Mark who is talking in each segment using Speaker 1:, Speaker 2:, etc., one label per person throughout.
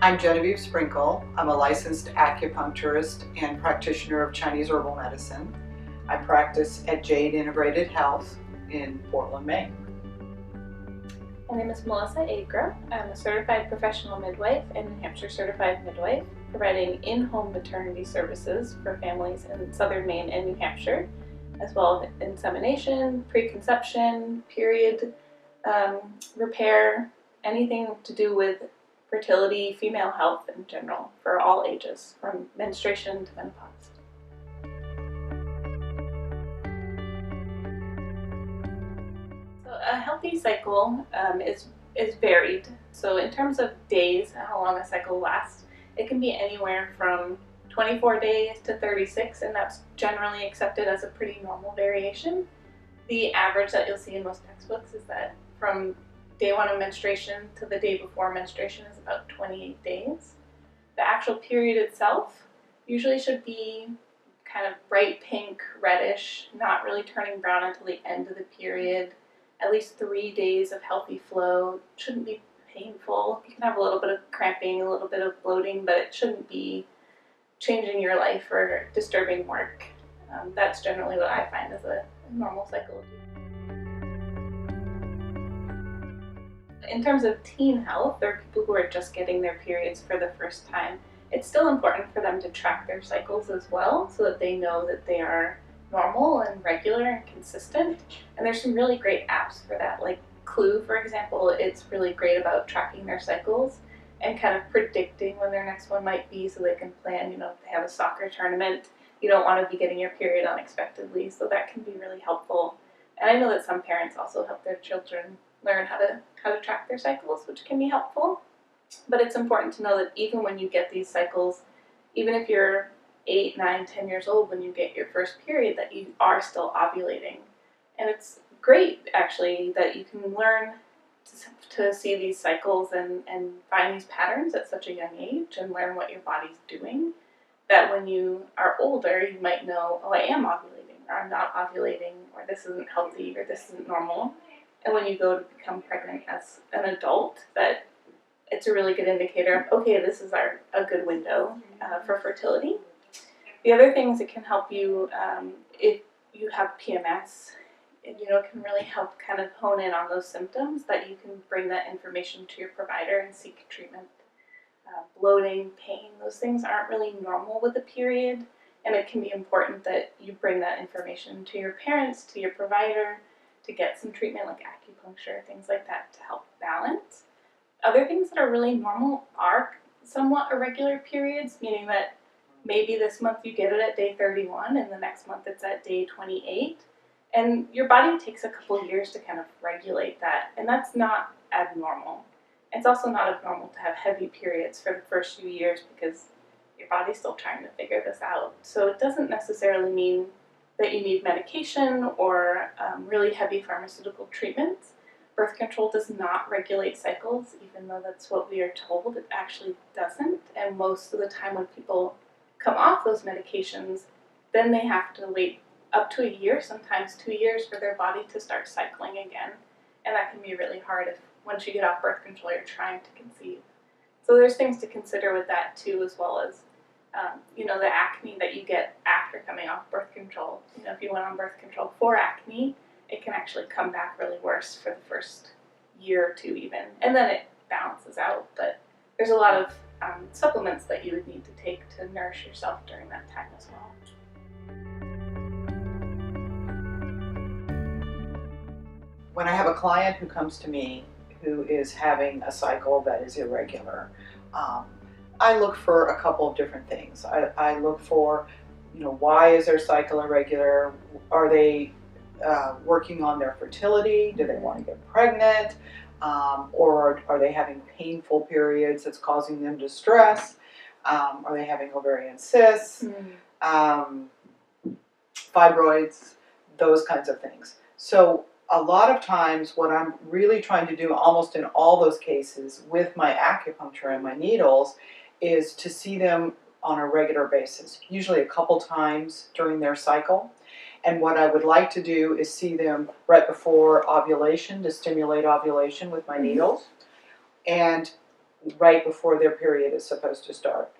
Speaker 1: I'm Genevieve Sprinkle. I'm a licensed acupuncturist and practitioner of Chinese herbal medicine. I practice at Jade Integrated Health in Portland, Maine.
Speaker 2: My name is Agro. I'm a certified professional midwife and New Hampshire certified midwife, providing in-home maternity services for families in southern Maine and New Hampshire, as well as insemination, preconception, period repair, anything to do with fertility, female health in general, for all ages, from menstruation to menopause. So a healthy cycle is varied. So in terms of days, how long a cycle lasts, it can be anywhere from 24 days to 36, and that's generally accepted as a pretty normal variation. The average that you'll see in most textbooks is that from day one of menstruation to the day before menstruation is about 28 days. The actual period itself usually should be kind of bright pink, reddish, not really turning brown until the end of the period. At least 3 days of healthy flow. Shouldn't be painful. You can have a little bit of cramping, a little bit of bloating, but it shouldn't be changing your life or disturbing work. That's generally what I find as a normal cycle. In terms of teen health, or people who are just getting their periods for the first time, it's still important for them to track their cycles as well so that they know that they are normal and regular and consistent. And there's some really great apps for that, like Clue, for example. It's really great about tracking their cycles and kind of predicting when their next one might be so they can plan, if they have a soccer tournament, you don't want to be getting your period unexpectedly, so that can be really helpful. And I know that some parents also help their children learn how to track their cycles, which can be helpful. But it's important to know that even when you get these cycles, even if you're 8, 9, 10 years old when you get your first period, that you are still ovulating. And it's great, actually, that you can learn to see these cycles and find these patterns at such a young age and learn what your body's doing, that when you are older, you might know, oh, I am ovulating, or I'm not ovulating, or this isn't healthy, or this isn't normal. And when you go to become pregnant as an adult, that it's a really good indicator of, okay, this is a good window for fertility. The other things that can help you, if you have PMS, it can really help kind of hone in on those symptoms, that you can bring that information to your provider and seek treatment. Bloating, pain, those things aren't really normal with a period, and it can be important that you bring that information to your parents, to your provider, to get some treatment like acupuncture, things like that to help balance. Other things that are really normal are somewhat irregular periods, meaning that maybe this month you get it at day 31 and the next month it's at day 28. And your body takes a couple years to kind of regulate that, and that's not abnormal. It's also not abnormal to have heavy periods for the first few years because your body's still trying to figure this out. So it doesn't necessarily mean that you need medication or really heavy pharmaceutical treatments. Birth control does not regulate cycles, even though that's what we are told. It actually doesn't, and most of the time when people come off those medications, then they have to wait up to a year, sometimes 2 years, for their body to start cycling again. And that can be really hard if once you get off birth control, you're trying to conceive. So there's things to consider with that too, as well as the acne that you get after coming off birth control. If you went on birth control for acne, it can actually come back really worse for the first year or two even, and then it balances out. But there's a lot of supplements that you would need to take to nourish yourself during that time as well.
Speaker 1: When I have a client who comes to me who is having a cycle that is irregular, I look for a couple of different things. I look for, why is their cycle irregular? Are they working on their fertility? Do they want to get pregnant? Or are they having painful periods that's causing them distress? Are they having ovarian cysts, fibroids, those kinds of things? So a lot of times what I'm really trying to do almost in all those cases with my acupuncture and my needles is to see them on a regular basis, usually a couple times during their cycle. And what I would like to do is see them right before ovulation to stimulate ovulation with my needles. And right before their period is supposed to start,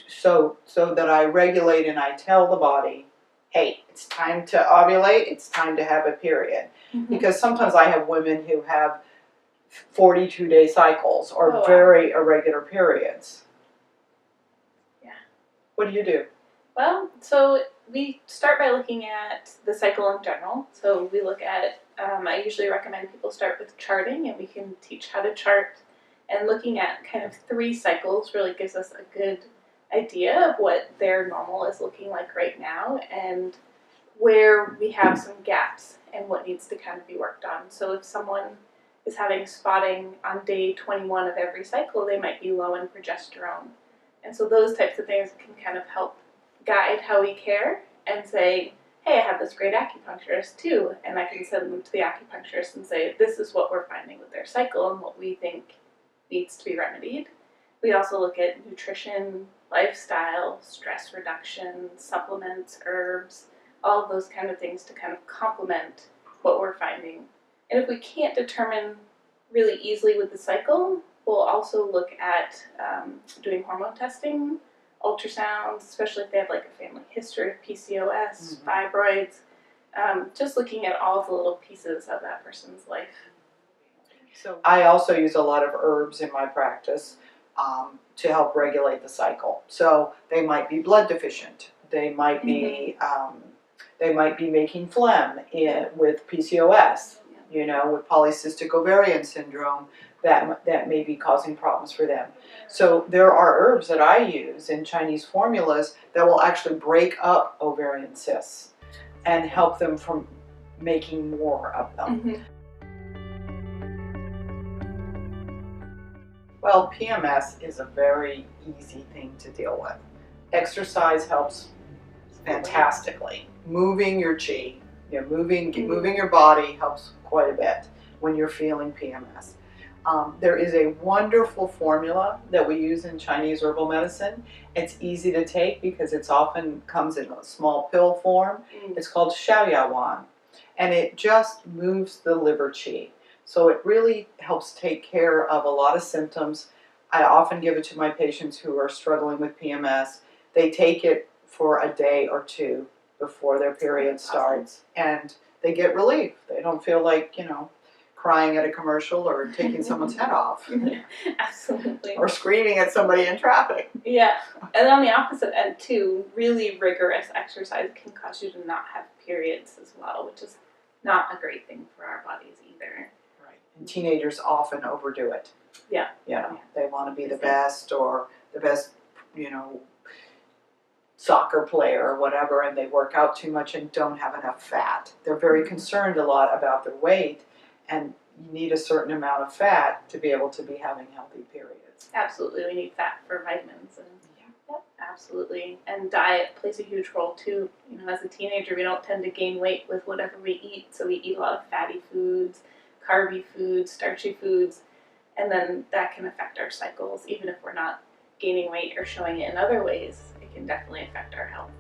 Speaker 1: so that I regulate and I tell the body, hey, it's time to ovulate, it's time to have a period. Because sometimes I have women who have 42-day cycles or very irregular periods.
Speaker 2: Yeah.
Speaker 1: What do you do?
Speaker 2: Well, so we start by looking at the cycle in general. So we look at, I usually recommend people start with charting, and we can teach how to chart. And looking at kind of 3 cycles really gives us a good idea of what their normal is looking like right now, and where we have some gaps and what needs to kind of be worked on. So if someone is having spotting on day 21 of every cycle, they might be low in progesterone. And so those types of things can kind of help guide how we care and say, hey, I have this great acupuncturist too, and I can send them to the acupuncturist and say, this is what we're finding with their cycle and what we think needs to be remedied. We also look at nutrition, lifestyle, stress reduction, supplements, herbs, all of those kind of things to kind of complement what we're finding. And if we can't determine really easily with the cycle, we'll also look at doing hormone testing, ultrasounds, especially if they have like a family history of PCOS, fibroids, just looking at all the little pieces of that person's life.
Speaker 1: So I also use a lot of herbs in my practice to help regulate the cycle. So they might be blood deficient. They might be making phlegm with PCOS. You know, with polycystic ovarian syndrome, that may be causing problems for them. So there are herbs that I use in Chinese formulas that will actually break up ovarian cysts and help them from making more of them. Well, PMS is a very easy thing to deal with. Exercise helps fantastically. Moving your chi, moving your body helps quite a bit when you're feeling PMS. There is a wonderful formula that we use in Chinese herbal medicine. It's easy to take because it's often comes in a small pill form. It's called Xiaoyawan, and it just moves the liver qi. So it really helps take care of a lot of symptoms. I often give it to my patients who are struggling with PMS. They take it for a day or two before their period starts, and they get relief. They don't feel like, crying at a commercial or taking someone's head off.
Speaker 2: Absolutely.
Speaker 1: Or screaming at somebody in traffic.
Speaker 2: Yeah. And on the opposite end too, really rigorous exercise can cause you to not have periods as well, which is not a great thing for our bodies either.
Speaker 1: Right. And teenagers often overdo it.
Speaker 2: Yeah.
Speaker 1: They want to be the best or the best, soccer player or whatever, and they work out too much and don't have enough fat. They're very concerned a lot about their weight, and you need a certain amount of fat to be able to be having healthy periods.
Speaker 2: Absolutely, we need fat for vitamins. Yep, absolutely. And diet plays a huge role too. As a teenager, we don't tend to gain weight with whatever we eat, so we eat a lot of fatty foods, carby foods, starchy foods, and then that can affect our cycles, even if we're not gaining weight or showing it in other ways. It can definitely affect our health.